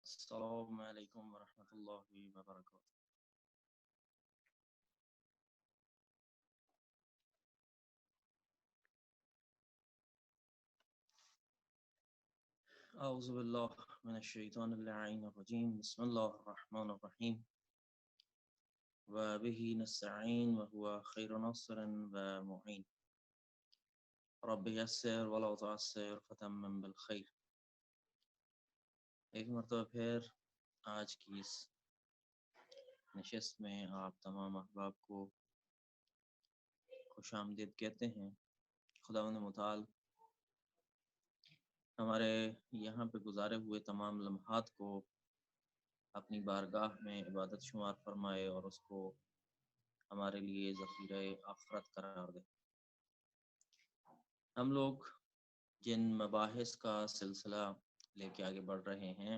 السلام علیکم ورحمۃ اللہ وبرکاتہ۔ اعوذ باللہ من الشیطان اللعین الرجیم، بسم اللہ الرحمن الرحیم، وبہ نستعین وهو خیر ناصر ومعین، رب یسر ولا تعسر فتمم بالخیر۔ ایک مرتبہ پھر آج کی اس نشست میں آپ تمام احباب کو خوش آمدید کہتے ہیں۔ خداوند متعال ہمارے یہاں پہ گزارے ہوئے تمام لمحات کو اپنی بارگاہ میں عبادت شمار فرمائے اور اس کو ہمارے لیے ذخیرہ آخرت قرار دے۔ ہم لوگ جن مباحث کا سلسلہ لے کے آگے بڑھ رہے ہیں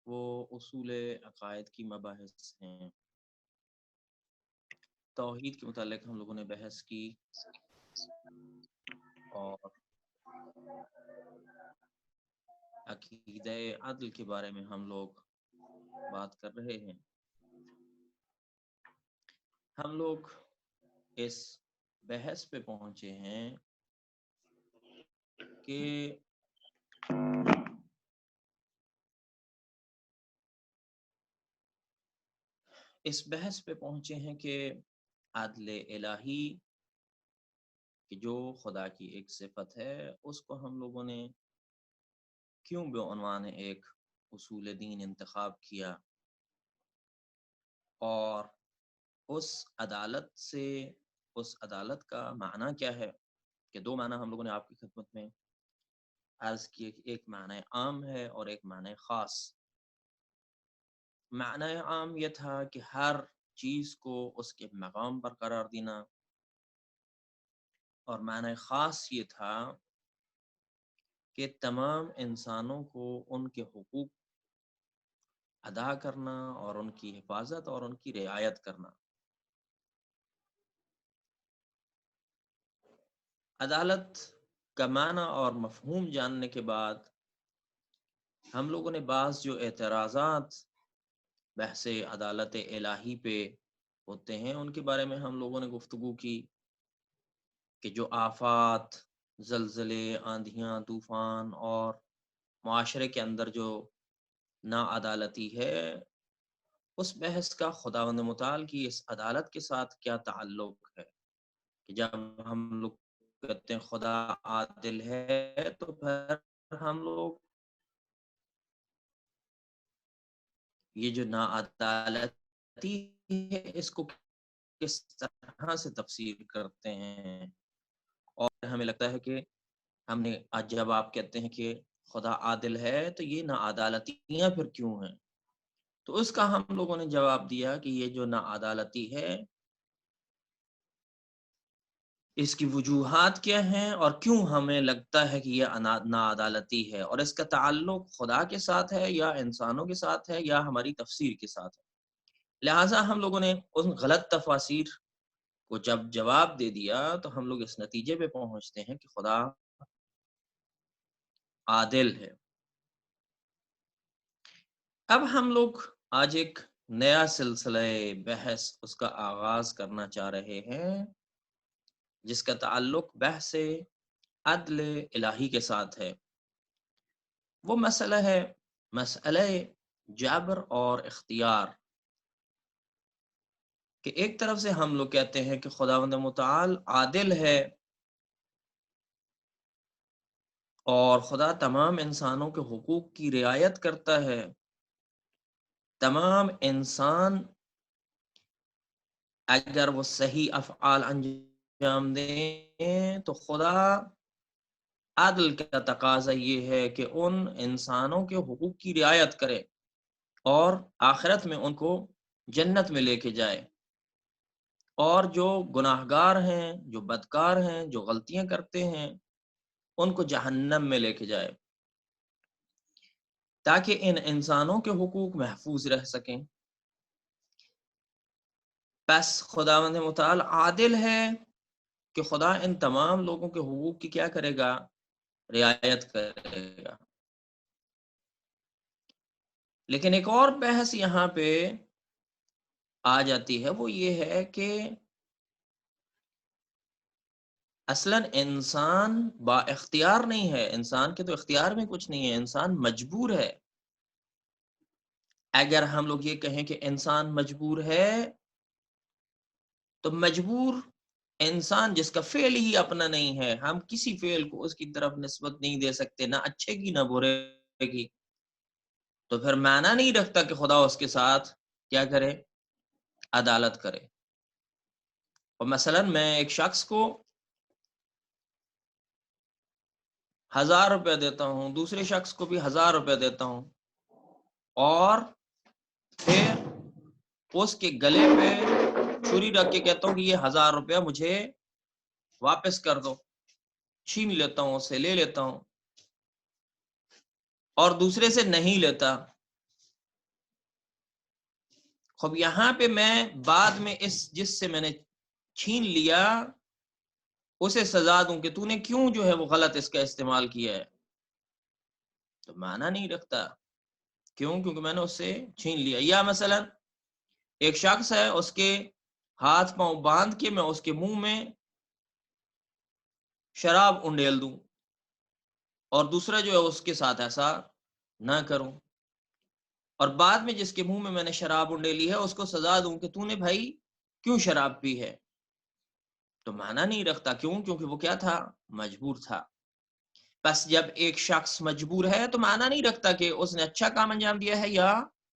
وہ اصول عقائد کی مباحث ہیں۔ توحید کے متعلق ہم لوگوں نے بحث کی اور عقیدہ عدل کے بارے میں ہم لوگ بات کر رہے ہیں۔ ہم لوگ اس بحث پہ پہنچے ہیں کہ عدل الہی کہ جو خدا کی ایک صفت ہے اس کو ہم لوگوں نے کیوں بعنوان ایک اصول دین انتخاب کیا، اور اس عدالت کا معنی کیا ہے۔ کہ دو معنی ہم لوگوں نے آپ کی خدمت میں عرض کیے کہ ایک معنی عام ہے اور ایک معنی خاص۔ معنی عام یہ تھا کہ ہر چیز کو اس کے مقام پر قرار دینا، اور معنی خاص یہ تھا کہ تمام انسانوں کو ان کے حقوق ادا کرنا اور ان کی حفاظت اور ان کی رعایت کرنا۔ عدالت کا معنی اور مفہوم جاننے کے بعد ہم لوگوں نے بعض جو اعتراضات بحث عدالت الہی پہ ہوتے ہیں ان کے بارے میں ہم لوگوں نے گفتگو کی کہ جو آفات، زلزلے، آندھیاں، طوفان اور معاشرے کے اندر جو ناعدالتی ہے، اس بحث کا خداوند متعال کی اس عدالت کے ساتھ کیا تعلق ہے۔ کہ جب ہم لوگ کہتے ہیں خدا عادل ہے تو پھر ہم لوگ یہ جو ناعدالتی ہے اس کو کس طرح سے تفسیر کرتے ہیں، اور ہمیں لگتا ہے کہ ہم نے آج جب آپ کہتے ہیں کہ خدا عادل ہے تو یہ ناعدالتیاں پھر کیوں ہیں، تو اس کا ہم لوگوں نے جواب دیا کہ یہ جو ناعدالتی ہے اس کی وجوہات کیا ہیں اور کیوں ہمیں لگتا ہے کہ یہ ناعدالتی ہے، اور اس کا تعلق خدا کے ساتھ ہے یا انسانوں کے ساتھ ہے یا ہماری تفسیر کے ساتھ ہے۔ لہٰذا ہم لوگوں نے ان غلط تفاسیر کو جب جواب دے دیا تو ہم لوگ اس نتیجے پہ پہنچتے ہیں کہ خدا عادل ہے۔ اب ہم لوگ آج ایک نیا سلسلہ بحث اس کا آغاز کرنا چاہ رہے ہیں جس کا تعلق بحث عدل الہی کے ساتھ ہے۔ وہ مسئلہ جبر اور اختیار، کہ ایک طرف سے ہم لوگ کہتے ہیں کہ خداوند متعال عادل ہے اور خدا تمام انسانوں کے حقوق کی رعایت کرتا ہے، تمام انسان اگر وہ صحیح افعال انجام دیں تو خدا عدل کا تقاضا یہ ہے کہ ان انسانوں کے حقوق کی رعایت کرے اور آخرت میں ان کو جنت میں لے کے جائے، اور جو گناہگار ہیں، جو بدکار ہیں، جو غلطیاں کرتے ہیں ان کو جہنم میں لے کے جائے، تاکہ ان انسانوں کے حقوق محفوظ رہ سکیں۔ پس خداوند متعال عادل ہے کہ خدا ان تمام لوگوں کے حقوق کی کیا کرے گا؟ رعایت کرے گا۔ لیکن ایک اور بحث یہاں پہ آ جاتی ہے، وہ یہ ہے کہ اصلاً انسان با اختیار نہیں ہے، انسان کے تو اختیار میں کچھ نہیں ہے، انسان مجبور ہے۔ اگر ہم لوگ یہ کہیں کہ انسان مجبور ہے، تو مجبور انسان جس کا فعل ہی اپنا نہیں ہے، ہم کسی فعل کو اس کی طرف نسبت نہیں دے سکتے، نہ اچھے کی نہ برے کی، تو پھر معنی نہیں رکھتا کہ خدا اس کے ساتھ کیا کرے، عدالت کرے۔ اور مثلا میں ایک شخص کو 1000 روپے دیتا ہوں، دوسرے شخص کو بھی 1000 روپے دیتا ہوں، اور پھر اس کے گلے پہ چھری رکھ کے کہتا ہوں کہ یہ 1000 روپیہ مجھے واپس کر دو، چھین لیتا ہوں، اسے لے لیتا ہوں، اور دوسرے سے نہیں لیتا۔ خب یہاں پہ میں بعد میں جس سے میں نے چھین لیا اسے سزا دوں کہ تو نے کیوں جو ہے وہ غلط اس کا استعمال کیا ہے، تو معنی نہیں رکھتا۔ کیوں؟ کیونکہ میں نے اس سے چھین لیا۔ یا مثلا ایک شخص ہے، اس کے ہاتھ پاؤں باندھ کے میں اس کے منہ میں شراب انڈیل دوں، اور دوسرا جو ہے اس کے ساتھ ایسا نہ کروں، اور بعد میں جس کے منہ میں نے شراب انڈیلی ہے اس کو سزا دوں کہ تو نے بھائی کیوں شراب پی ہے، تو معنی نہیں رکھتا۔ کیوں؟ کیونکہ وہ کیا تھا، مجبور تھا۔ بس جب ایک شخص مجبور ہے تو معنی نہیں رکھتا کہ اس نے اچھا کام انجام دیا ہے یا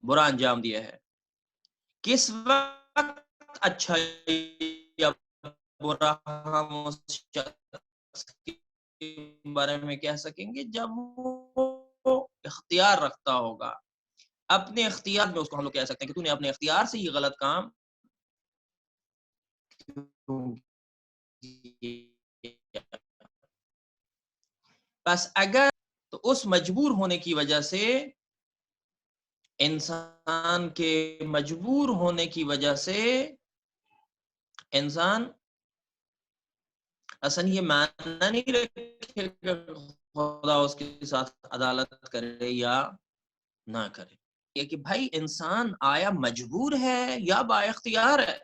برا انجام دیا ہے۔ کس وقت اچھا یا برا ہم اس شخص کے بارے میں کہہ سکیں گے جب وہ اختیار رکھتا ہوگا، اپنے اختیار میں اس کو ہم لوگ کہہ سکتے ہیں کہ تو نے اپنے اختیار سے یہ غلط کام کیوں کیا۔ بس اگر تو اس مجبور ہونے کی وجہ سے، انسان کے مجبور ہونے کی وجہ سے انسان اصلا یہ معنی نہیں رکھے کہ خدا اس کے ساتھ عدالت کرے یا نہ کرے، یہ کہ بھائی انسان آیا مجبور ہے یا با اختیار ہے۔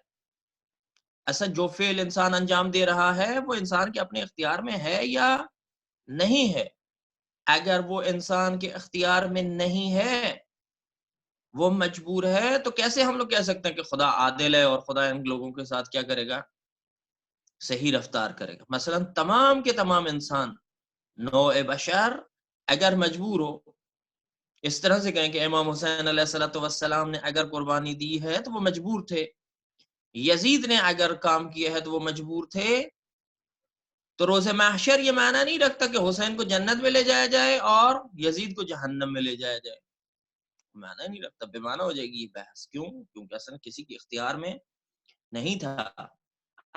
اصلا جو فعل انسان انجام دے رہا ہے وہ انسان کے اپنے اختیار میں ہے یا نہیں ہے۔ اگر وہ انسان کے اختیار میں نہیں ہے، وہ مجبور ہے، تو کیسے ہم لوگ کہہ سکتے ہیں کہ خدا عادل ہے اور خدا ان لوگوں کے ساتھ کیا کرے گا، صحیح رفتار کرے گا۔ مثلا تمام کے تمام انسان نوع بشر اگر مجبور ہو، اس طرح سے کہیں کہ امام حسین علیہ السلام نے اگر قربانی دی ہے تو وہ مجبور تھے، یزید نے اگر کام کیا ہے تو وہ مجبور تھے، تو روز محشر یہ معنی نہیں رکھتا کہ حسین کو جنت میں لے جایا جائے اور یزید کو جہنم میں لے جایا جائے، معنی نہیں رکھتا، بے معنی ہو جائے گی یہ بحث۔ کیوں؟ کیونکہ اصلا کسی کے اختیار میں نہیں تھا،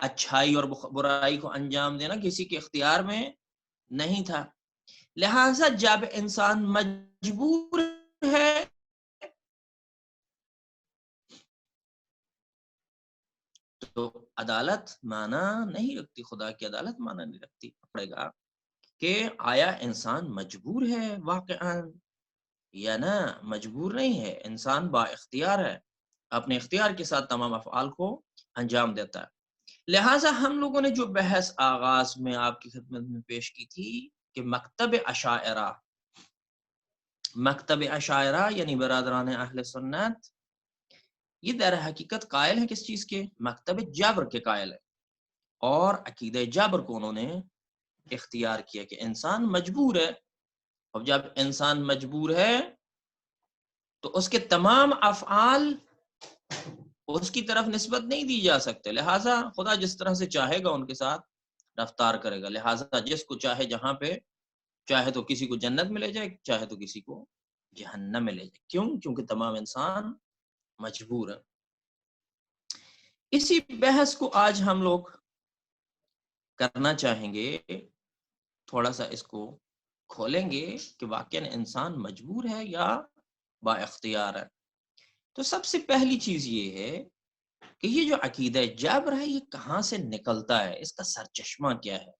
اچھائی اور برائی کو انجام دینا کسی کے اختیار میں نہیں تھا۔ لہذا جب انسان مجبور ہے تو عدالت معنی نہیں رکھتی، خدا کی عدالت معنی نہیں رکھتی۔ پڑے گا کہ آیا انسان مجبور ہے واقعا یا نہ مجبور نہیں ہے، انسان با اختیار ہے، اپنے اختیار کے ساتھ تمام افعال کو انجام دیتا ہے۔ لہٰذا ہم لوگوں نے جو بحث آغاز میں آپ کی خدمت میں پیش کی تھی کہ مکتب اشاعرہ یعنی برادران اہل سنت، یہ در حقیقت قائل ہیں کس چیز کے، مکتب جبر کے قائل ہیں، اور عقیدہ جبر کو انہوں نے اختیار کیا کہ انسان مجبور ہے، اور جب انسان مجبور ہے تو اس کے تمام افعال اس کی طرف نسبت نہیں دی جا سکتے، لہٰذا خدا جس طرح سے چاہے گا ان کے ساتھ رفتار کرے گا، لہٰذا جس کو چاہے جہاں پہ چاہے تو کسی کو جنت میں لے جائے، چاہے تو کسی کو جہنم میں لے جائے۔ کیوں؟ کیونکہ تمام انسان مجبور ہے۔ اسی بحث کو آج ہم لوگ کرنا چاہیں گے، تھوڑا سا اس کو کھولیں گے کہ واقعاً انسان مجبور ہے یا با اختیار ہے۔ تو سب سے پہلی چیز یہ ہے کہ یہ جو عقیدہ جبر ہے یہ کہاں سے نکلتا ہے، اس کا سرچشمہ کیا ہے،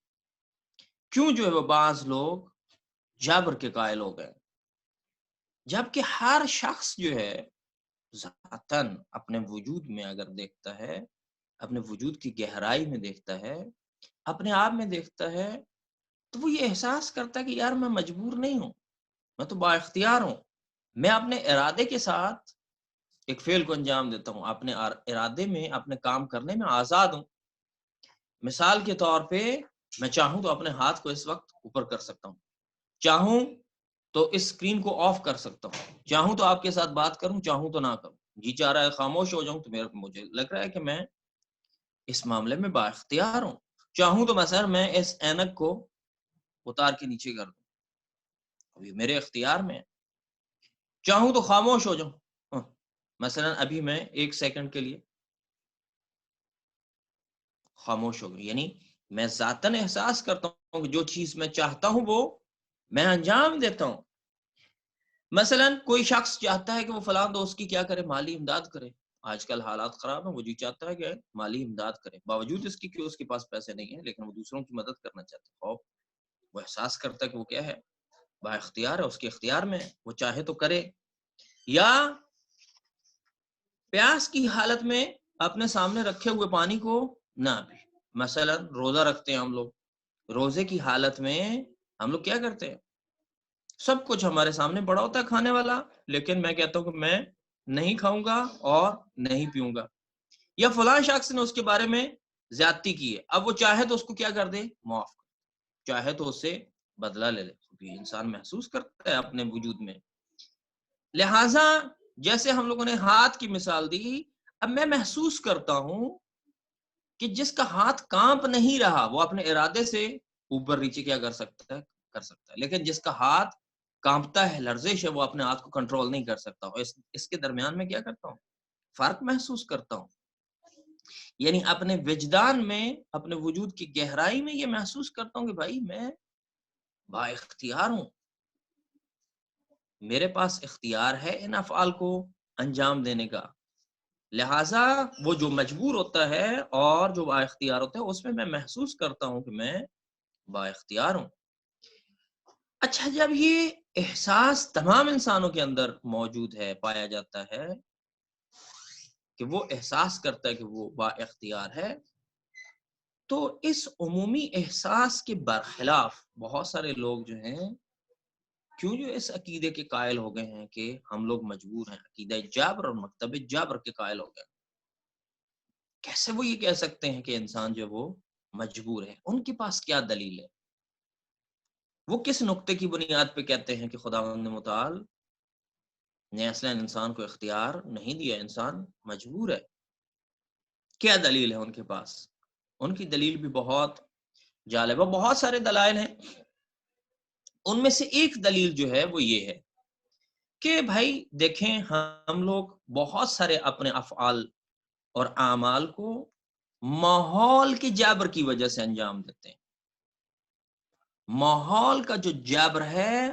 کیوں جو ہے وہ بعض لوگ جبر کے قائل ہو گئے۔ جبکہ ہر شخص جو ہے ذاتاً اپنے وجود میں اگر دیکھتا ہے، اپنے وجود کی گہرائی میں دیکھتا ہے، اپنے آپ میں دیکھتا ہے، تو وہ یہ احساس کرتا ہے کہ یار میں مجبور نہیں ہوں، میں تو با اختیار ہوں، میں اپنے ارادے کے ساتھ ایک فعل کو انجام دیتا ہوں، اپنے ارادے میں اپنے کام کرنے میں آزاد ہوں۔ مثال کے طور پہ میں چاہوں تو اپنے ہاتھ کو اس وقت اوپر کر سکتا ہوں، چاہوں تو اس اسکرین کو آف کر سکتا ہوں، چاہوں تو آپ کے ساتھ بات کروں، چاہوں تو نہ کروں، جی چاہ رہا ہے خاموش ہو جاؤں، تو مجھے لگ رہا ہے کہ میں اس معاملے میں با اختیار ہوں، چاہوں تو مثلا میں اس اینک کو اتار کے نیچے کر دوں، اب یہ میرے اختیار میں ہے، چاہوں تو خاموش ہو جاؤں، ہاں، مثلا ابھی میں 1 سیکنڈ کے لیے خاموش ہو گئی، یعنی میں ذاتاً احساس کرتا ہوں کہ جو چیز میں چاہتا ہوں وہ میں انجام دیتا ہوں۔ مثلا کوئی شخص چاہتا ہے کہ وہ فلاں دوست کی کیا کرے، مالی امداد کرے، آج کل حالات خراب ہیں، وہ جی چاہتا ہے کہ مالی امداد کرے، باوجود اس کی کہ اس کے پاس پیسے نہیں ہیں، لیکن وہ دوسروں کی مدد کرنا چاہتا ہے، اور وہ احساس کرتا ہے کہ وہ کیا ہے، با اختیار ہے، اس کے اختیار میں ہے، وہ چاہے تو کرے۔ یا پیاس کی حالت میں اپنے سامنے رکھے ہوئے پانی کو نہ پی، مثلا روزہ رکھتے ہیں ہم لوگ، روزے کی حالت میں ہم لوگ کیا کرتے ہیں، سب کچھ ہمارے سامنے پڑا ہوتا ہے کھانے والا، لیکن میں کہتا ہوں کہ میں نہیں کھاؤں گا اور نہیں پیوں گا، یا فلاں شخص نے اس کے بارے میں زیادتی کی ہے، اب وہ چاہے تو اس کو کیا کر دے، معاف کر، چاہے تو اس سے بدلہ لے لے، کیونکہ انسان محسوس کرتا ہے اپنے وجود میں۔ لہٰذا جیسے ہم لوگوں نے ہاتھ کی مثال دی، اب میں محسوس کرتا ہوں کہ جس کا ہاتھ کانپ نہیں رہا وہ اپنے ارادے سے اوپر نیچے کیا کر سکتا ہے، لیکن جس کا ہاتھ کانپتا ہے، لرزش ہے، وہ اپنے ہاتھ کو کنٹرول نہیں کر سکتا، اور اس کے درمیان میں کیا کرتا ہوں، فرق محسوس کرتا ہوں، یعنی اپنے وجدان میں، اپنے وجود کی گہرائی میں یہ محسوس کرتا ہوں کہ بھائی میں با اختیار ہوں، میرے پاس اختیار ہے ان افعال کو انجام دینے کا، لہٰذا وہ جو مجبور ہوتا ہے اور جو با اختیار ہوتا ہے اس میں محسوس کرتا ہوں کہ میں با اختیار ہوں۔ اچھا، جب یہ احساس تمام انسانوں کے اندر موجود ہے، پایا جاتا ہے کہ وہ احساس کرتا ہے کہ وہ با اختیار ہے، تو اس عمومی احساس کے برخلاف بہت سارے لوگ جو ہیں کیوں جو اس عقیدے کے قائل ہو گئے ہیں کہ ہم لوگ مجبور ہیں، عقیدہ جبر اور مکتب جبر کے قائل ہو گئے، کیسے وہ یہ کہہ سکتے ہیں کہ انسان جو وہ مجبور ہے، ان کے پاس کیا دلیل ہے، وہ کس نقطے کی بنیاد پہ کہتے ہیں کہ خداوند متعال نے اصلا انسان کو اختیار نہیں دیا، انسان مجبور ہے، کیا دلیل ہے ان کے پاس؟ ان کی دلیل بھی بہت جالب ہے، بہت سارے دلائل ہیں، ان میں سے ایک دلیل جو ہے وہ یہ ہے کہ بھائی دیکھیں، ہم لوگ بہت سارے اپنے افعال اور اعمال کو ماحول کے جبر کی وجہ سے انجام دیتے ہیں، ماحول کا جو جبر ہے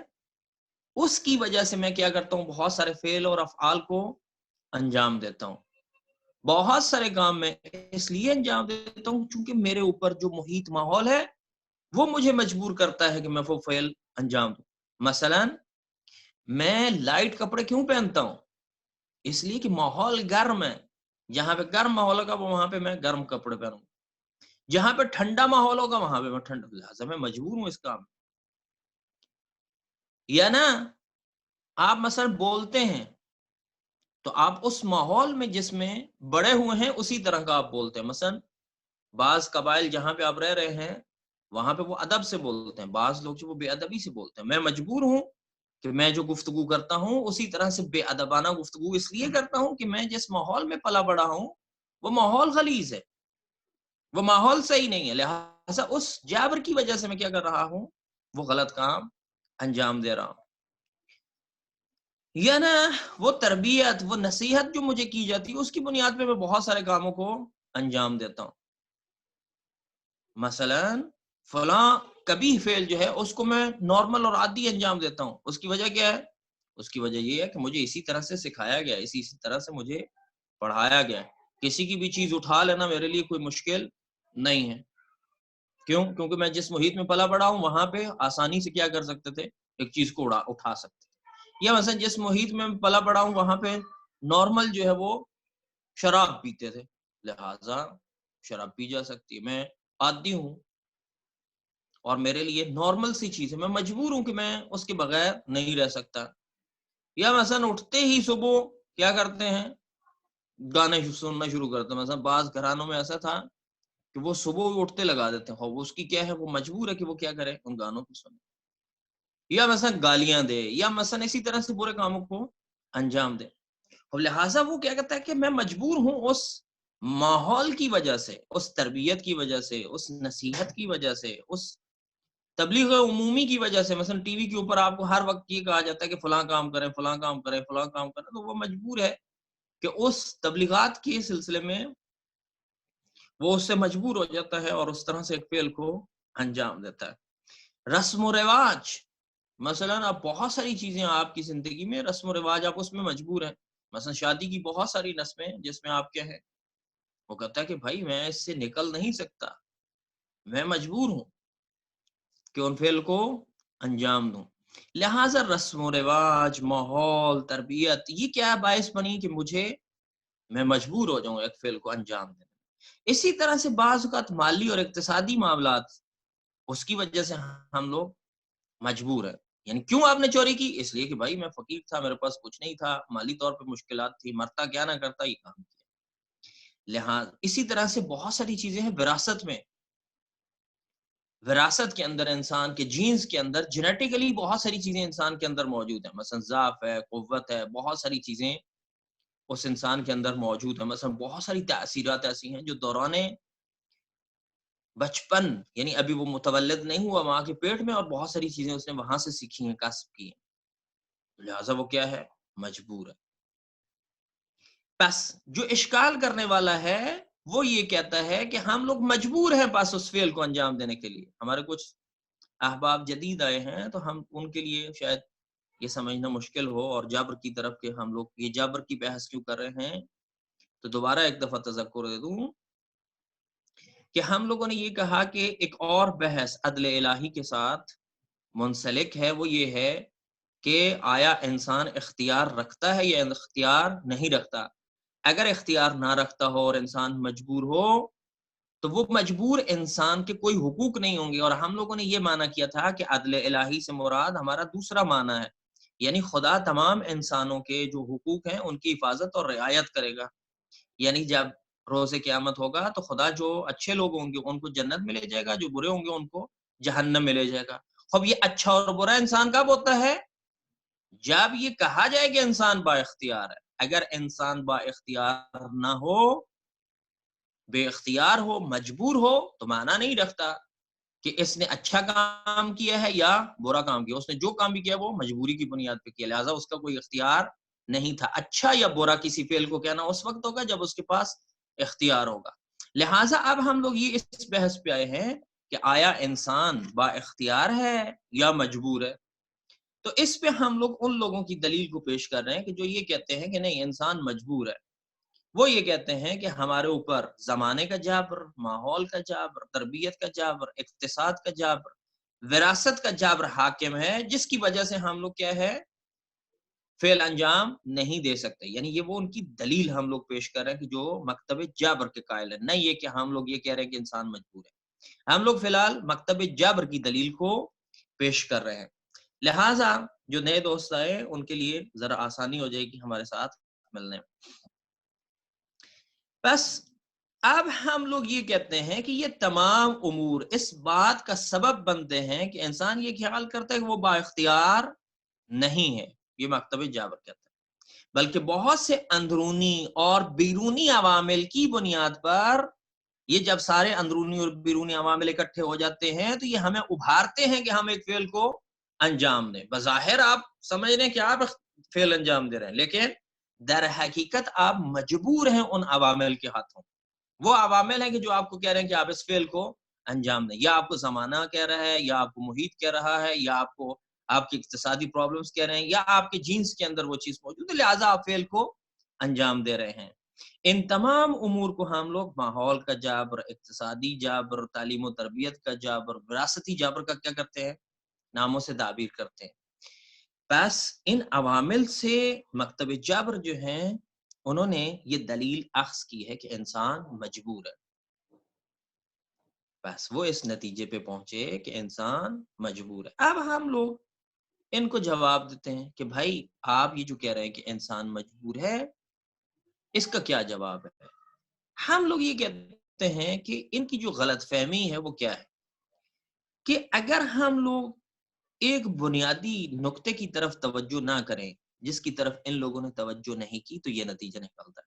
اس کی وجہ سے میں کیا کرتا ہوں، بہت سارے فعل اور افعال کو انجام دیتا ہوں، بہت سارے کام میں اس لیے انجام دیتا ہوں چونکہ میرے اوپر جو محیط ماحول ہے وہ مجھے مجبور کرتا ہے کہ میں وہ فعل انجام دوں۔ مثلا میں لائٹ کپڑے کیوں پہنتا ہوں؟ اس لیے کہ ماحول گرم ہے، جہاں پہ گرم ماحول ہوگا وہاں پہ میں گرم کپڑے پہنوں گا، جہاں پہ ٹھنڈا ماحول ہوگا وہاں پہ میں ٹھنڈا، لہٰذا میں مجبور ہوں اس کام۔ یا نا آپ مثلا بولتے ہیں تو آپ اس ماحول میں جس میں بڑے ہوئے ہیں اسی طرح کا آپ بولتے ہیں، مثلا بعض قبائل جہاں پہ آپ رہ رہے ہیں وہاں پہ وہ ادب سے بولتے ہیں، بعض لوگ جو وہ بے ادبی سے بولتے ہیں، میں مجبور ہوں کہ میں جو گفتگو کرتا ہوں اسی طرح سے بے ادبانہ گفتگو اس لیے کرتا ہوں کہ میں جس ماحول میں پلا بڑا ہوں وہ ماحول غلیظ ہے، وہ ماحول صحیح نہیں ہے، لہٰذا اس جابر کی وجہ سے میں کیا کر رہا ہوں، وہ غلط کام انجام دے رہا ہوں۔ یا نا وہ تربیت، وہ نصیحت جو مجھے کی جاتی ہے اس کی بنیاد پہ میں بہت سارے کاموں کو انجام دیتا ہوں، مثلا فلاں کبھی فعل جو ہے اس کو میں نارمل اور عادی انجام دیتا ہوں، اس کی وجہ کیا ہے؟ اس کی وجہ یہ ہے کہ مجھے اسی طرح سے سکھایا گیا، اسی طرح سے مجھے پڑھایا گیا، کسی کی بھی چیز اٹھا لینا میرے لیے کوئی مشکل نہیں ہے، کیوں؟ کیونکہ میں جس محیط میں پلا بڑا ہوں وہاں پہ آسانی سے کیا کر سکتے تھے، ایک چیز کو اٹھا سکتے تھے، یا مثلا جس محیط میں پلا پڑا ہوں وہاں پہ نارمل جو ہے وہ شراب پیتے تھے، لہٰذا شراب پی جا سکتی ہے، میں عادی ہوں اور میرے لیے نارمل سی چیز ہے، میں مجبور ہوں کہ میں اس کے بغیر نہیں رہ سکتا۔ یا مثلا اٹھتے ہی صبح کیا کرتے ہیں، گانے سننا شروع کرتے ہیں۔ مثلا بعض گھرانوں میں ایسا تھا کہ وہ صبح اٹھتے لگا دیتے ہیں، وہ اس کی کیا ہے، وہ مجبور ہے کہ وہ کیا کرے، ان گانوں کو سنے، یا مثلا گالیاں دے، یا مثلا اسی طرح سے برے کاموں کو انجام دے۔ اور لہٰذا وہ کیا کہتا ہے کہ میں مجبور ہوں اس ماحول کی وجہ سے، اس تربیت کی وجہ سے، اس نصیحت کی وجہ سے، اس تبلیغ عمومی کی وجہ سے، مثلا ٹی وی کے اوپر آپ کو ہر وقت یہ کہا جاتا ہے کہ فلاں کام کریں، فلاں کام کریں، فلاں کام کریں، تو وہ مجبور ہے کہ اس تبلیغات کے سلسلے میں وہ اس سے مجبور ہو جاتا ہے اور اس طرح سے ایک فعل کو انجام دیتا ہے۔ رسم و رواج، مثلا اب بہت ساری چیزیں آپ کی زندگی میں رسم و رواج آپ اس میں مجبور ہیں۔ مثلا شادی کی بہت ساری رسمیں جس میں آپ کیا ہے، وہ کہتا ہے کہ بھائی میں اس سے نکل نہیں سکتا، میں مجبور ہوں کہ ان فعل کو انجام دوں۔ لہٰذا رسم و رواج، ماحول، تربیت، یہ کیا باعث بنی کہ میں مجبور ہو جاؤں ایک فعل کو انجام دینے۔ اسی طرح سے بعض اوقات مالی اور اقتصادی معاملات، اس کی وجہ سے ہم لوگ مجبور ہیں۔ یعنی کیوں آپ نے چوری کی؟ اس لیے کہ بھائی میں فقیر تھا، میرے پاس کچھ نہیں تھا، مالی طور پہ مشکلات تھی، مرتا کیا نہ کرتا یہ کام کیا۔ لہٰذا اسی طرح سے بہت ساری چیزیں ہیں وراثت میں، وراثت کے اندر انسان کے جینز کے اندر جینیٹیکلی بہت ساری چیزیں انسان کے اندر موجود ہیں، مثلا ضعف ہے، قوت ہے، بہت ساری چیزیں اس انسان کے اندر موجود ہیں۔ مثلا بہت ساری تاثیرات ایسی ہیں جو دوران بچپن، یعنی ابھی وہ متولد نہیں ہوا ماں کے پیٹ میں، اور بہت ساری چیزیں اس نے وہاں سے سیکھی ہیں، کسب کی ہیں، لہٰذا وہ کیا ہے، مجبور ہے۔ بس جو اشکال کرنے والا ہے وہ یہ کہتا ہے کہ ہم لوگ مجبور ہیں بس اس فعل کو انجام دینے کے لیے۔ ہمارے کچھ احباب جدید آئے ہیں تو ہم ان کے لیے شاید یہ سمجھنا مشکل ہو، اور جبر کی طرف کے ہم لوگ یہ جبر کی بحث کیوں کر رہے ہیں، تو دوبارہ ایک دفعہ تذکر دے دوں کہ ہم لوگوں نے یہ کہا کہ ایک اور بحث عدل الہی کے ساتھ منسلک ہے، وہ یہ ہے کہ آیا انسان اختیار رکھتا ہے یا اختیار نہیں رکھتا۔ اگر اختیار نہ رکھتا ہو اور انسان مجبور ہو تو وہ مجبور انسان کے کوئی حقوق نہیں ہوں گے۔ اور ہم لوگوں نے یہ معنی کیا تھا کہ عدل الہی سے مراد ہمارا دوسرا معنی ہے، یعنی خدا تمام انسانوں کے جو حقوق ہیں ان کی حفاظت اور رعایت کرے گا۔ یعنی جب روز قیامت ہوگا تو خدا جو اچھے لوگ ہوں گے ان کو جنت میں لے جائے گا، جو برے ہوں گے ان کو جہنم میں لے جائے گا۔ اب یہ اچھا اور برا انسان کب ہوتا ہے؟ جب یہ کہا جائے کہ انسان با اختیار ہے۔ اگر انسان با اختیار نہ ہو، بے اختیار ہو، مجبور ہو، تو معنی نہیں رکھتا کہ اس نے اچھا کام کیا ہے یا برا کام کیا۔ اس نے جو کام بھی کیا وہ مجبوری کی بنیاد پہ کیا، لہٰذا اس کا کوئی اختیار نہیں تھا۔ اچھا یا برا کسی فعل کو کہنا اس وقت ہوگا جب اس کے پاس اختیار ہوگا۔ لہٰذا اب ہم لوگ یہ اس بحث پہ آئے ہیں کہ آیا انسان با اختیار ہے یا مجبور ہے۔ تو اس پہ ہم لوگ ان لوگوں کی دلیل کو پیش کر رہے ہیں کہ جو یہ کہتے ہیں کہ نہیں انسان مجبور ہے۔ وہ یہ کہتے ہیں کہ ہمارے اوپر زمانے کا جابر، ماحول کا جابر، تربیت کا جابر، اقتصاد کا جابر، وراثت کا جابر حاکم ہے، جس کی وجہ سے ہم لوگ کیا ہے، فعل انجام نہیں دے سکتے۔ یعنی یہ وہ ان کی دلیل ہم لوگ پیش کر رہے ہیں کہ جو مکتب جابر کے قائل ہیں، نہ یہ کہ ہم لوگ یہ کہہ رہے ہیں کہ انسان مجبور ہے۔ ہم لوگ فی الحال مکتب جابر کی دلیل کو پیش کر رہے ہیں۔ لہٰذا جو نئے دوست آئے ان کے لیے ذرا آسانی ہو جائے گی ہمارے ساتھ ملنے میں۔ بس اب ہم لوگ یہ کہتے ہیں کہ یہ تمام امور اس بات کا سبب بنتے ہیں کہ انسان یہ خیال کرتا ہے کہ وہ با اختیار نہیں ہے، یہ مکتب جابر کہتا ہے، بلکہ بہت سے اندرونی اور بیرونی عوامل کی بنیاد پر، یہ جب سارے اندرونی اور بیرونی عوامل اکٹھے ہو جاتے ہیں تو یہ ہمیں ابھارتے ہیں کہ ہم ایک فعل کو انجام دیں۔ بظاہر آپ سمجھ رہے ہیں کہ آپ فعل انجام دے رہے ہیں، لیکن در حقیقت آپ مجبور ہیں ان عوامل کے ہاتھوں۔ وہ عوامل ہیں کہ جو آپ کو کہہ رہے ہیں کہ آپ اس فعل کو انجام دیں، یا آپ کو زمانہ کہہ رہا ہے، یا آپ کو محیط کہہ رہا ہے، یا آپ کو آپ کی اقتصادی پرابلمز کہہ رہے ہیں، یا آپ کے جینز کے اندر وہ چیز موجود ہے، لہٰذا آپ فعل کو انجام دے رہے ہیں۔ ان تمام امور کو ہم لوگ ماحول کا جابر، اقتصادی جابر، تعلیم و تربیت کا جابر، وراثتی جابر کا کیا کرتے ہیں، ناموں سے تعبیر کرتے ہیں۔ بس ان عوامل سے مکتب جبر جو ہیں انہوں نے یہ دلیل اخذ کی ہے کہ انسان مجبور ہے. بس وہ اس نتیجے پہ پہنچے کہ انسان مجبور ہے. اب ہم لوگ ان کو جواب دیتے ہیں کہ بھائی آپ یہ جو کہہ رہے ہیں کہ انسان مجبور ہے، اس کا کیا جواب ہے؟ ہم لوگ یہ کہتے ہیں کہ ان کی جو غلط فہمی ہے وہ کیا ہے کہ اگر ہم لوگ ایک بنیادی نقطے کی طرف توجہ نہ کریں جس کی طرف ان لوگوں نے توجہ نہیں کی تو یہ نتیجہ نکلتا ہے.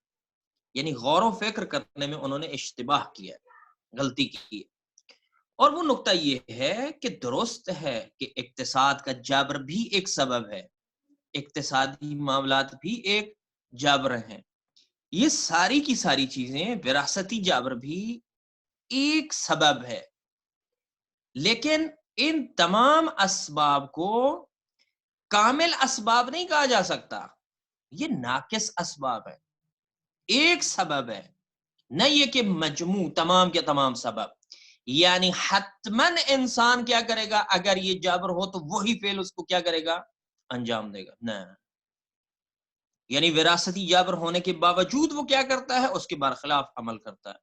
یعنی غور و فکر کرنے میں انہوں نے اشتباہ کیا ہے، غلطی کی ہے. اور وہ نقطہ یہ ہے کہ درست ہے کہ اقتصاد کا جبر بھی ایک سبب ہے، اقتصادی معاملات بھی ایک جبر ہیں. یہ ساری کی ساری چیزیں، وراثتی جبر بھی ایک سبب ہے، لیکن ان تمام اسباب کو کامل اسباب نہیں کہا جا سکتا. یہ ناقص اسباب ہے، ایک سبب ہے، نہ یہ کہ مجموع تمام کے تمام سبب. یعنی حتماً انسان کیا کرے گا اگر یہ جبر ہو تو وہی فعل اس کو کیا کرے گا، انجام دے گا. نہ، یعنی وراثتی جبر ہونے کے باوجود وہ کیا کرتا ہے، اس کے برخلاف عمل کرتا ہے.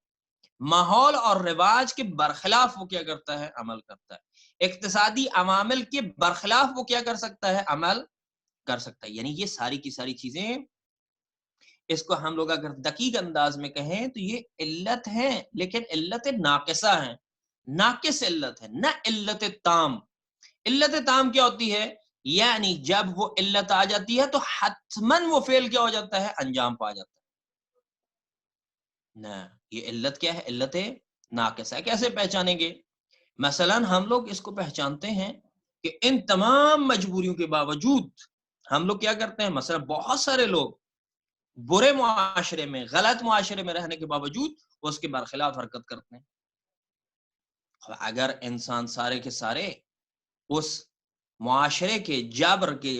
ماحول اور رواج کے برخلاف وہ کیا کرتا ہے، عمل کرتا ہے. اقتصادی عوامل کے برخلاف وہ کیا کر سکتا ہے، عمل کر سکتا ہے. یعنی یہ ساری کی ساری چیزیں، اس کو ہم لوگ اگر دقیق انداز میں کہیں تو یہ علت ہیں، لیکن علت ناقصہ ہیں، ناقص علت ہے، نہ علت تام. علت تام کیا ہوتی ہے؟ یعنی جب وہ علت آ جاتی ہے تو حتماً وہ فعل کیا ہو جاتا ہے، انجام پا جاتا ہے. نہ، یہ علت کیا ہے، علت ناقصہ ہے. کیسے پہچانیں گے؟ مثلا ہم لوگ اس کو پہچانتے ہیں کہ ان تمام مجبوریوں کے باوجود ہم لوگ کیا کرتے ہیں. مثلا بہت سارے لوگ برے معاشرے میں، غلط معاشرے میں رہنے کے باوجود وہ اس کے برخلاف حرکت کرتے ہیں. اگر انسان سارے کے سارے اس معاشرے کے جبر کے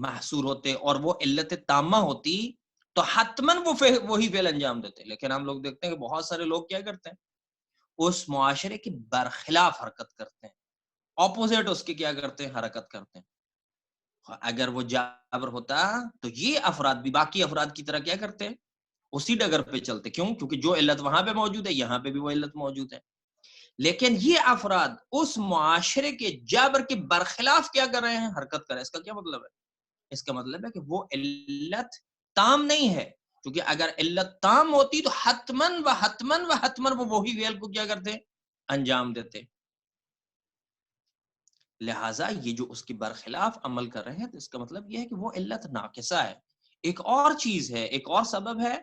محصور ہوتے اور وہ علت تامہ ہوتی تو حتماً وہ وہی فعل انجام دیتے. لیکن ہم لوگ دیکھتے ہیں کہ بہت سارے لوگ کیا کرتے ہیں، اس معاشرے کے برخلاف حرکت کرتے ہیں، اپوزٹ اس کے کیا کرتے ہیں، حرکت کرتے ہیں. اگر وہ جبر ہوتا تو یہ افراد بھی باقی افراد کی طرح کیا کرتے ہیں، اسی ڈگر پہ چلتے. کیوں؟ کیونکہ جو علت وہاں پہ موجود ہے یہاں پہ بھی وہ علت موجود ہے. لیکن یہ افراد اس معاشرے کے جبر کے برخلاف کیا کر رہے ہیں، حرکت کر رہے ہیں. اس کا کیا مطلب ہے؟ اس کا مطلب ہے کہ وہ علت تام نہیں ہے. کیونکہ اگر علت تام ہوتی تو حتماً وہ وہی فعل کو کیا کرتے، انجام دیتے. لہٰذا یہ جو اس کے برخلاف عمل کر رہے ہیں تو اس کا مطلب یہ ہے کہ وہ علت ناقصہ ہے. ایک اور چیز ہے، ایک اور سبب ہے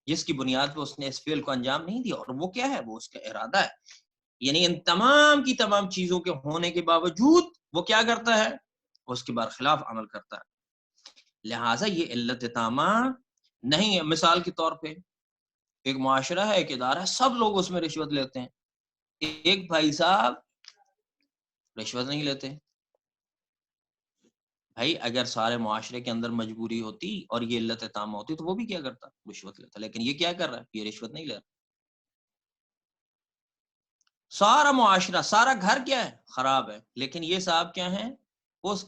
جس کی بنیاد پہ اس نے اس فعل کو انجام نہیں دیا، اور وہ کیا ہے، وہ اس کا ارادہ ہے. یعنی ان تمام کی تمام چیزوں کے ہونے کے باوجود وہ کیا کرتا ہے، اس کے برخلاف عمل کرتا ہے. لہٰذا یہ علت تامہ نہیں ہے. مثال کے طور پہ ایک معاشرہ ہے، ایک ادارہ ہے، سب لوگ اس میں رشوت لیتے ہیں. ایک بھائی صاحب رشوت نہیں لیتے. بھائی اگر سارے معاشرے کے اندر مجبوری ہوتی اور یہ علت تامہ ہوتی تو وہ بھی کیا کرتا، رشوت لیتا. لیکن یہ کیا کر رہا ہے، یہ رشوت نہیں لے رہا. سارا معاشرہ، سارا گھر کیا ہے، خراب ہے، لیکن یہ صاحب کیا ہیں، اس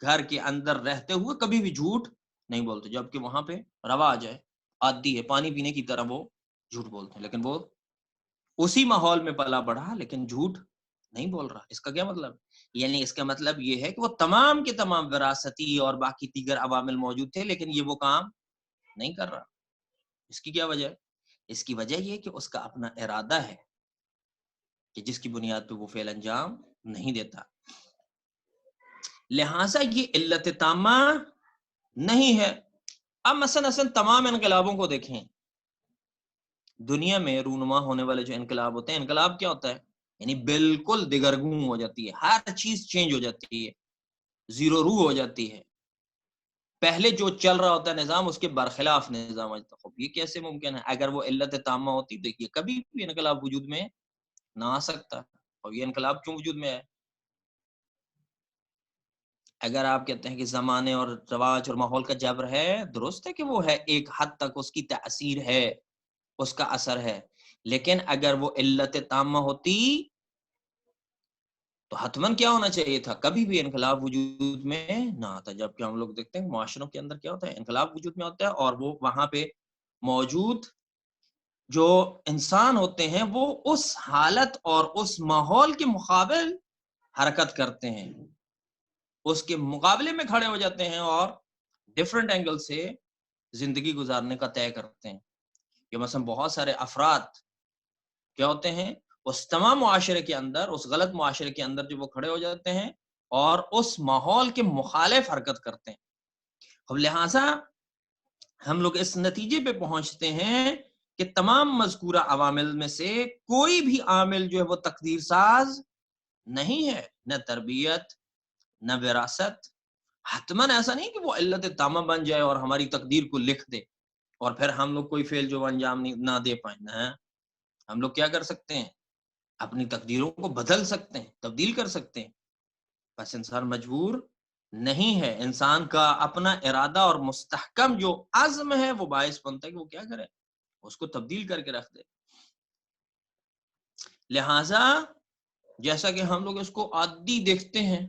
گھر کے اندر رہتے ہوئے کبھی بھی جھوٹ نہیں بولتے. جبکہ وہاں پہ رواج ہے، عادی ہے، پانی پینے کی طرح وہ جھوٹ بولتے ہیں. لیکن وہ اسی ماحول میں پلا بڑھا لیکن جھوٹ نہیں بول رہا. اس کا کیا مطلب؟ یعنی اس کا مطلب یہ ہے کہ وہ تمام کے تمام وراثتی اور باقی دیگر عوامل موجود تھے لیکن یہ وہ کام نہیں کر رہا. اس کی کیا وجہ ہے؟ اس کی وجہ یہ کہ اس کا اپنا ارادہ ہے کہ جس کی بنیاد پہ وہ فعل انجام نہیں دیتا. لہٰذا یہ علت تامہ نہیں ہے. اب مثلا تمام انقلابوں کو دیکھیں، دنیا میں رونما ہونے والے جو انقلاب ہوتے ہیں، انقلاب کیا ہوتا ہے، یعنی بالکل دگرگوں ہو جاتی ہے، ہر چیز چینج ہو جاتی ہے، زیرو رو ہو جاتی ہے. پہلے جو چل رہا ہوتا ہے نظام اس کے برخلاف نظام آتا ہے. یہ کیسے ممکن ہے؟ اگر وہ علت تامہ ہوتی تو یہ کبھی بھی انقلاب وجود میں نہ آ سکتا. اور یہ انقلاب کیوں وجود میں ہے؟ اگر آپ کہتے ہیں کہ زمانے اور رواج اور ماحول کا جبر ہے، درست ہے کہ وہ ہے، ایک حد تک اس کی تاثیر ہے، اس کا اثر ہے. لیکن اگر وہ علت تامہ ہوتی تو حتماً کیا ہونا چاہیے تھا، کبھی بھی انقلاب وجود میں نہ آتا، جبکہ ہم لوگ دیکھتے ہیں معاشروں کے اندر کیا ہوتا ہے، انقلاب وجود میں ہوتا ہے اور وہ وہاں پہ موجود جو انسان ہوتے ہیں وہ اس حالت اور اس ماحول کے مقابل حرکت کرتے ہیں، اس کے مقابلے میں کھڑے ہو جاتے ہیں اور ڈفرنٹ اینگل سے زندگی گزارنے کا طے کرتے ہیں. کہ مثلا بہت سارے افراد کیا ہوتے ہیں اس تمام معاشرے کے اندر، اس غلط معاشرے کے اندر جو وہ کھڑے ہو جاتے ہیں اور اس ماحول کے مخالف حرکت کرتے ہیں. اب لہٰذا ہم لوگ اس نتیجے پہ پہنچتے ہیں کہ تمام مذکورہ عوامل میں سے کوئی بھی عامل جو ہے وہ تقدیر ساز نہیں ہے، نہ تربیت نہ وراثت. حتماً ایسا نہیں کہ وہ علت تامہ بن جائے اور ہماری تقدیر کو لکھ دے اور پھر ہم لوگ کوئی فعل جو انجام نہ دے پائیں. نہ، ہم لوگ کیا کر سکتے ہیں، اپنی تقدیروں کو بدل سکتے ہیں، تبدیل کر سکتے ہیں. بس انسان مجبور نہیں ہے، انسان کا اپنا ارادہ اور مستحکم جو عزم ہے وہ باعث بنتا ہے کہ وہ کیا کرے، اس کو تبدیل کر کے رکھ دے. لہٰذا جیسا کہ ہم لوگ اس کو عادی دیکھتے ہیں،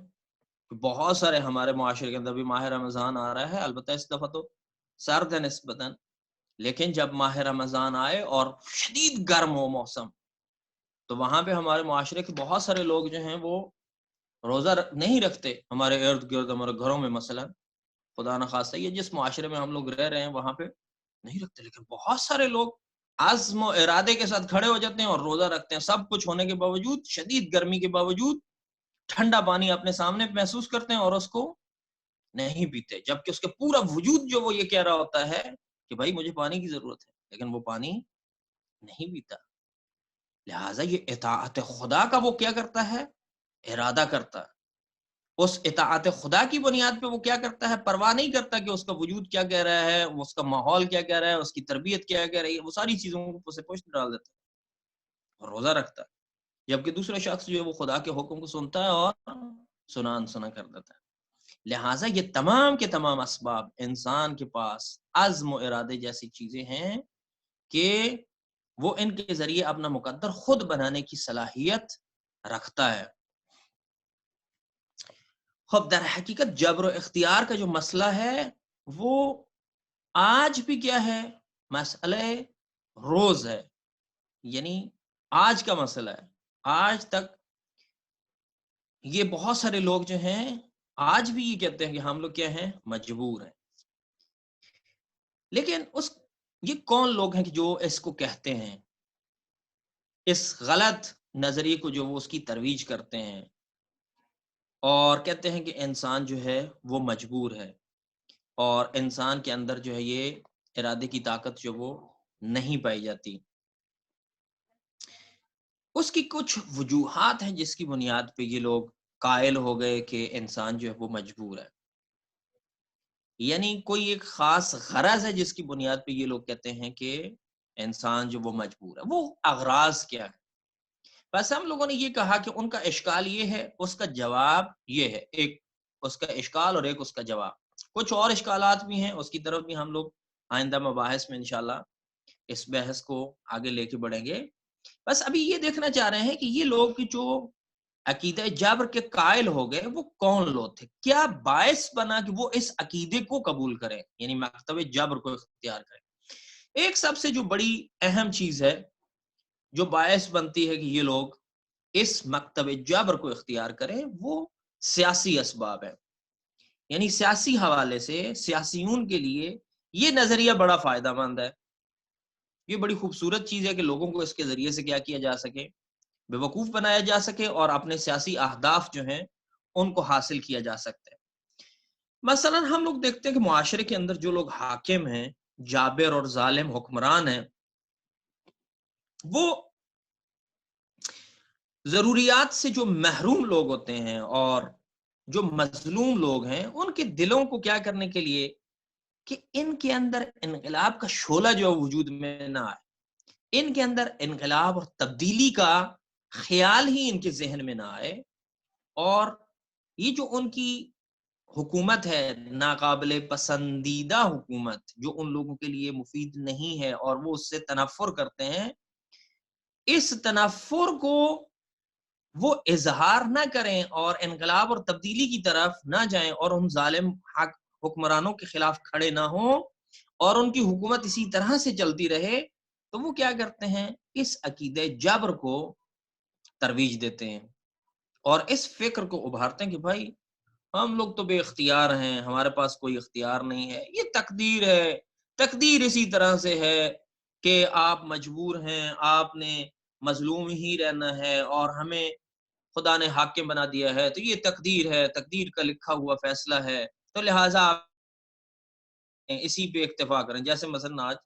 بہت سارے ہمارے معاشرے کے اندر بھی ماہ رمضان آ رہا ہے، البتہ اس دفعہ تو سرد ہے نسبتاً، لیکن جب ماہ رمضان آئے اور شدید گرم ہو موسم، تو وہاں پہ ہمارے معاشرے کے بہت سارے لوگ جو ہیں وہ روزہ نہیں رکھتے. ہمارے ارد گرد ہمارے گھروں میں مثلا خدا نخواستہ یہ جس معاشرے میں ہم لوگ رہ رہے ہیں وہاں پہ نہیں رکھتے، لیکن بہت سارے لوگ عزم و ارادے کے ساتھ کھڑے ہو جاتے ہیں اور روزہ رکھتے ہیں، سب کچھ ہونے کے باوجود، شدید گرمی کے باوجود ٹھنڈا پانی اپنے سامنے محسوس کرتے ہیں اور اس کو نہیں پیتے، جبکہ اس کے پورا وجود جو وہ یہ کہہ رہا ہوتا ہے کہ بھائی مجھے پانی کی ضرورت ہے، لیکن وہ پانی نہیں پیتا. لہٰذا یہ اطاعت خدا کا وہ کیا کرتا ہے، ارادہ کرتا ہے. اس اطاعت خدا کی بنیاد پہ وہ کیا کرتا ہے، پرواہ نہیں کرتا کہ اس کا وجود کیا کہہ رہا ہے، اس کا ماحول کیا کہہ رہا ہے، اس کی تربیت کیا کہہ رہی ہے، وہ ساری چیزوں کو اسے پشت ڈال دیتا ہے اور روزہ رکھتا ہے. جبکہ دوسرا شخص جو ہے وہ خدا کے حکم کو سنتا ہے اور سنا انسنا کر دیتا ہے. لہٰذا یہ تمام کے تمام اسباب انسان کے پاس عزم و ارادے جیسی چیزیں ہیں کہ وہ ان کے ذریعے اپنا مقدر خود بنانے کی صلاحیت رکھتا ہے. خب در حقیقت جبر و اختیار کا جو مسئلہ ہے وہ آج بھی کیا ہے، مسئلہ روز ہے، یعنی آج کا مسئلہ ہے. آج تک یہ بہت سارے لوگ جو ہیں آج بھی یہ کہتے ہیں کہ ہم لوگ کیا ہیں، مجبور ہیں. لیکن یہ کون لوگ ہیں کہ جو اس کو کہتے ہیں، اس غلط نظریے کو جو وہ اس کی ترویج کرتے ہیں اور کہتے ہیں کہ انسان جو ہے وہ مجبور ہے اور انسان کے اندر جو ہے یہ ارادے کی طاقت جو وہ نہیں پائی جاتی. اس کی کچھ وجوہات ہیں جس کی بنیاد پہ یہ لوگ قائل ہو گئے کہ انسان جو ہے وہ مجبور ہے. یعنی کوئی ایک خاص غرض ہے جس کی بنیاد پہ یہ لوگ کہتے ہیں کہ انسان جو وہ مجبور ہے. وہ اغراض کیا ہے؟ بس ہم لوگوں نے یہ کہا کہ ان کا اشکال یہ ہے، اس کا جواب یہ ہے، ایک اس کا اشکال اور ایک اس کا جواب. کچھ اور اشکالات بھی ہیں، اس کی طرف بھی ہم لوگ آئندہ مباحث میں انشاءاللہ اس بحث کو آگے لے کے بڑھیں گے. بس ابھی یہ دیکھنا چاہ رہے ہیں کہ یہ لوگ جو عقیدہ جبر کے قائل ہو گئے وہ کون لوگ تھے، کیا باعث بنا کہ وہ اس عقیدے کو قبول کریں، یعنی مکتب جبر کو اختیار کریں. ایک سب سے جو بڑی اہم چیز ہے جو باعث بنتی ہے کہ یہ لوگ اس مکتب جبر کو اختیار کریں وہ سیاسی اسباب ہے. یعنی سیاسی حوالے سے سیاسیون کے لیے یہ نظریہ بڑا فائدہ مند ہے. یہ بڑی خوبصورت چیز ہے کہ لوگوں کو اس کے ذریعے سے کیا جا سکے، بے وقوف بنایا جا سکے اور اپنے سیاسی اہداف جو ہیں ان کو حاصل کیا جا سکتا ہے. مثلا ہم لوگ دیکھتے ہیں کہ معاشرے کے اندر جو لوگ حاکم ہیں، جابر اور ظالم حکمران ہیں، وہ ضروریات سے جو محروم لوگ ہوتے ہیں اور جو مظلوم لوگ ہیں ان کے دلوں کو کیا کرنے کے لیے کہ ان کے اندر انقلاب کا شعلہ جو وجود میں نہ آئے، ان کے اندر انقلاب اور تبدیلی کا خیال ہی ان کے ذہن میں نہ آئے، اور یہ جو ان کی حکومت ہے ناقابل پسندیدہ حکومت جو ان لوگوں کے لیے مفید نہیں ہے اور وہ اس سے تنفر کرتے ہیں، اس تنفر کو وہ اظہار نہ کریں اور انقلاب اور تبدیلی کی طرف نہ جائیں اور ان ظالم حکمرانوں کے خلاف کھڑے نہ ہوں اور ان کی حکومت اسی طرح سے چلتی رہے، تو وہ کیا کرتے ہیں، اس عقیدہ جبر کو ترویج دیتے ہیں اور اس فکر کو ابھارتے ہیں کہ بھائی ہم لوگ تو بے اختیار ہیں، ہمارے پاس کوئی اختیار نہیں ہے، یہ تقدیر ہے، تقدیر اسی طرح سے ہے کہ آپ مجبور ہیں، آپ نے مظلوم ہی رہنا ہے اور ہمیں خدا نے حاکم بنا دیا ہے، تو یہ تقدیر ہے، تقدیر کا لکھا ہوا فیصلہ ہے، تو لہٰذا آپ اسی پہ اکتفا کریں۔ جیسے مثلا آج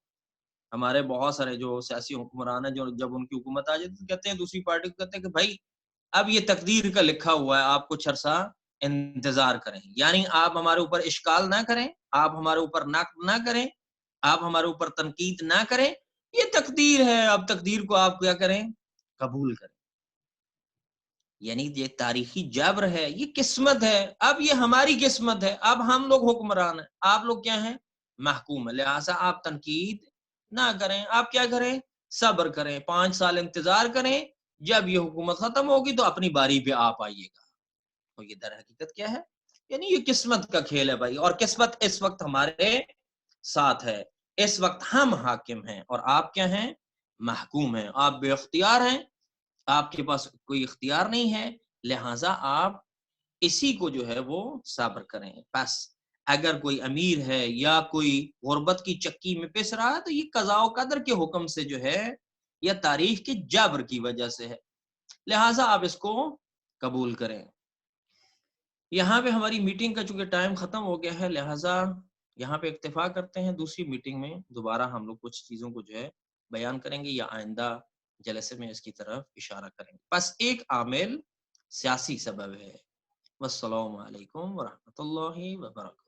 ہمارے بہت سارے جو سیاسی حکمران ہیں، جو جب ان کی حکومت آ جاتی ہے تو کہتے ہیں دوسری پارٹی کو، کہتے ہیں کہ بھائی اب یہ تقدیر کا لکھا ہوا ہے، آپ کچھ عرصہ انتظار کریں، یعنی آپ ہمارے اوپر اشکال نہ کریں، آپ ہمارے اوپر نقد نہ کریں، آپ ہمارے اوپر تنقید نہ کریں، یہ تقدیر ہے، اب تقدیر کو آپ کیا کریں، قبول کریں۔ یعنی یہ تاریخی جبر ہے، یہ قسمت ہے، اب یہ ہماری قسمت ہے، اب ہم لوگ حکمران ہیں، آپ لوگ کیا ہیں، محکوم ہیں، لہٰذا آپ تنقید نہ کریں، آپ کیا کریں، صبر کریں، 5 سال انتظار کریں، جب یہ حکومت ختم ہوگی تو اپنی باری پہ آپ آئیے گا۔ تو یہ در حقیقت کیا ہے، یعنی یہ قسمت کا کھیل ہے بھائی، اور قسمت اس وقت ہمارے ساتھ ہے، اس وقت ہم حاکم ہیں اور آپ کیا ہیں، محکوم ہیں، آپ بے اختیار ہیں، آپ کے پاس کوئی اختیار نہیں ہے، لہٰذا آپ اسی کو جو ہے وہ صبر کریں۔ بس اگر کوئی امیر ہے یا کوئی غربت کی چکی میں پس رہا ہے تو یہ قضاء و قدر کے حکم سے جو ہے یا تاریخ کے جبر کی وجہ سے ہے، لہٰذا آپ اس کو قبول کریں۔ یہاں پہ ہماری میٹنگ کا چونکہ ٹائم ختم ہو گیا ہے، لہٰذا یہاں پہ اکتفا کرتے ہیں، دوسری میٹنگ میں دوبارہ ہم لوگ کچھ چیزوں کو جو ہے بیان کریں گے یا آئندہ جلسے میں اس کی طرف اشارہ کریں گے۔ بس ایک عامل سیاسی سبب ہے۔ والسلام علیکم ورحمۃ اللہ وبرکاتہ۔